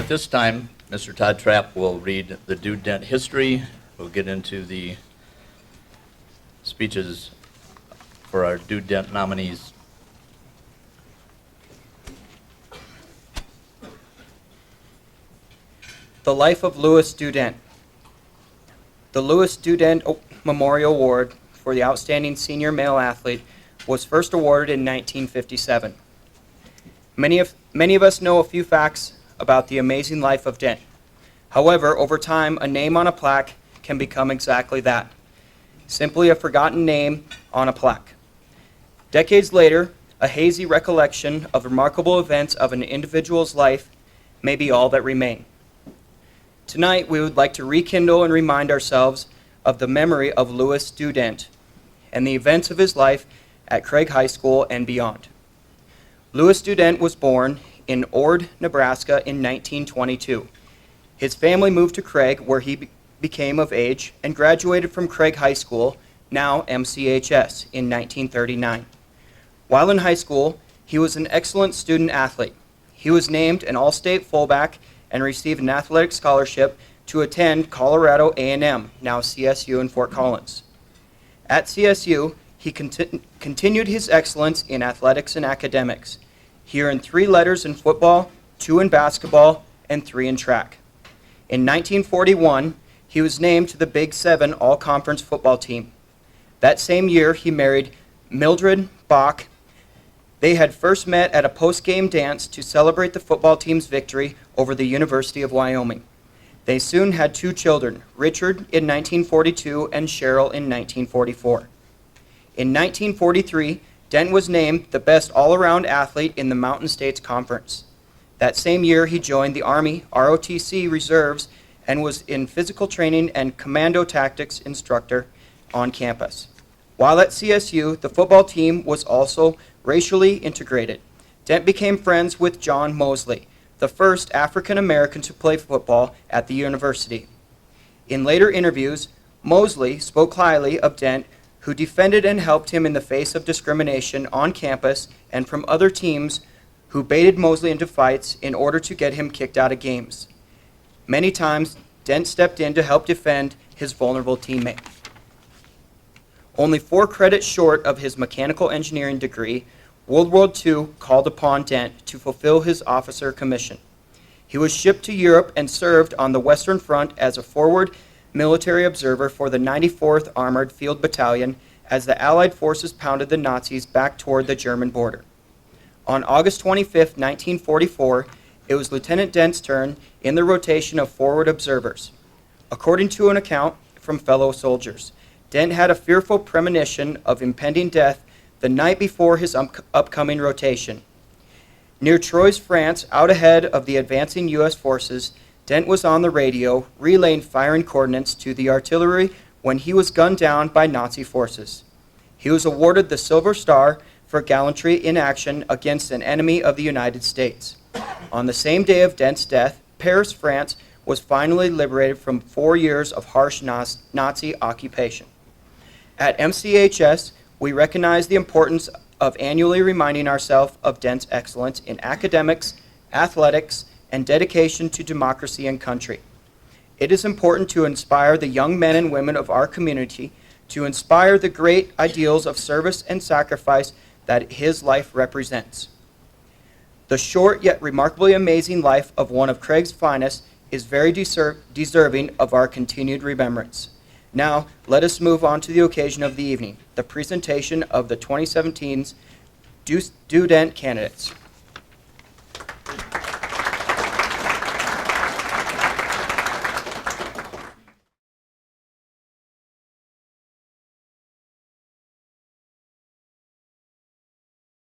at this time, Mr. Todd Trapp will read the Dude Dent history. We'll get into the speeches for our Dude Dent nominees. The life of Louis Dude Dent. The Louis Dude Dent Memorial Award for the Outstanding Senior Male Athlete was first awarded in 1957. Many of us know a few facts about the amazing life of Dent. However, over time, a name on a plaque can become exactly that, simply a forgotten name on a plaque. Decades later, a hazy recollection of remarkable events of an individual's life may be all that remain. Tonight, we would like to rekindle and remind ourselves of the memory of Louis Dude Dent and the events of his life at Craig High School and beyond. Louis Dude Dent was born in Ord, Nebraska in 1922. His family moved to Craig, where he became of age and graduated from Craig High School, now MCHS, in 1939. While in high school, he was an excellent student athlete. He was named an all-state fullback and received an athletic scholarship to attend Colorado A&M, now CSU in Fort Collins. At CSU, he continued his excellence in athletics and academics. He earned 3 letters in football, 2 in basketball, and 3 in track. In 1941, he was named to the Big 7 All-Conference football team. That same year, he married Mildred Bach. They had first met at a post-game dance to celebrate the football team's victory over the University of Wyoming. They soon had 2 children, Richard in 1942 and Cheryl in 1944. In 1943, Dent was named the best all-around athlete in the Mountain States Conference. That same year, he joined the Army ROTC Reserves and was in physical training and commando tactics instructor on campus. While at CSU, the football team was also racially integrated. Dent became friends with John Mosley, the first African American to play football at the university. In later interviews, Mosley spoke highly of Dent, who defended and helped him in the face of discrimination on campus and from other teams who baited Mosley into fights in order to get him kicked out of games. Many times, Dent stepped in to help defend his vulnerable teammate. Only 4 credits short of his mechanical engineering degree, World War II called upon Dent to fulfill his officer commission. He was shipped to Europe and served on the Western Front as a forward military observer for the 94th Armored Field Battalion as the Allied forces pounded the Nazis back toward the German border. On August 25, 1944, it was Lieutenant Dent's turn in the rotation of forward observers. According to an account from fellow soldiers, Dent had a fearful premonition of impending death the night before his upcoming rotation. Near Troyes, France, out ahead of the advancing U.S. forces, Dent was on the radio, relaying firing coordinates to the artillery when he was gunned down by Nazi forces. He was awarded the Silver Star for gallantry in action against an enemy of the United States. On the same day of Dent's death, Paris, France, was finally liberated from 4 years of harsh Nazi occupation. At MCHS, we recognize the importance of annually reminding ourselves of Dent's excellence in academics, athletics, and dedication to democracy and country. It is important to inspire the young men and women of our community to inspire the great ideals of service and sacrifice that his life represents. The short yet remarkably amazing life of one of Craig's finest is very deserving of our continued remembrance. Now, let us move on to the occasion of the evening, the presentation of the 2017's Dude Dent candidates.